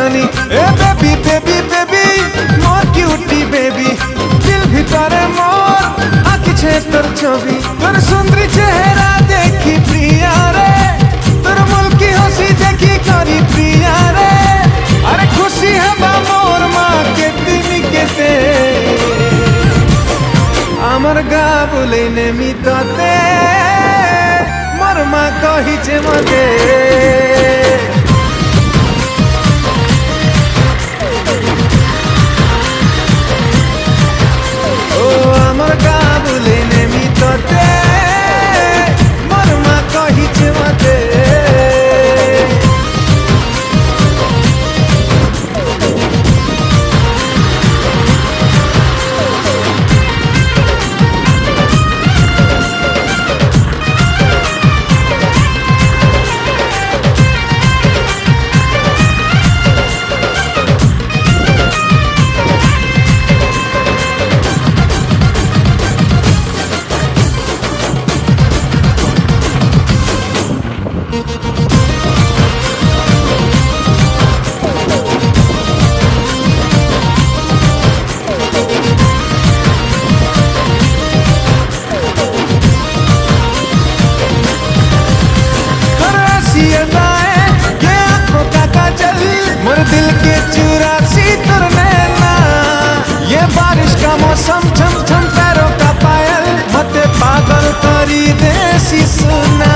सजनी ए baby baby baby मोर cutie baby दिल भितरे मोर आँखि छे तोर छवि तोर सुंदरी चेहरा देखी प्रिया रे तोर मुल्की हंसी देखी करी प्रिया रे अरे खुशी है मोर माँ के तिमी केते आमर गा बोले नेमी तते मोर माँ कही छे मते दिल के चुरासी तुर नैना ये बारिश का मौसम छम छम पैरों का पायल मते पागल करी देसी सुना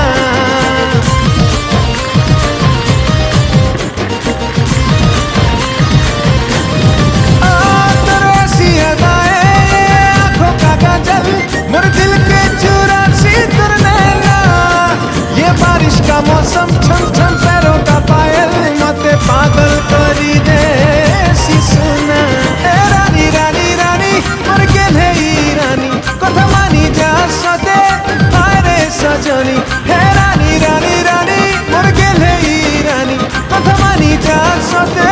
तेरी अदाएं आंखों का काजल मोर दिल के चुरासी तुर नैना ये बारिश का मौसम छम छम पैरों का पायल मते पागल करी देसी सुना रानी रानी रानी मोर गेले रानी कथा मानी जा सदे आरे सजनी हे रानी रानी रानी मोर गेले रानी कथा मानी जा सदे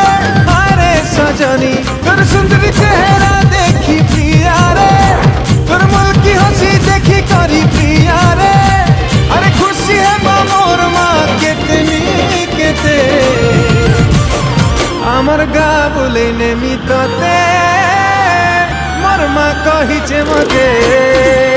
आरे सजनी तोर सुंदरी चेहरा देखी प्रिया रे तोर मुल्की हंसी देखी करी प्रिया रे अरे खुशी है मोर माँ केतनी केते आमर गा बोले नेमी तते मोर माँ कही छे मते।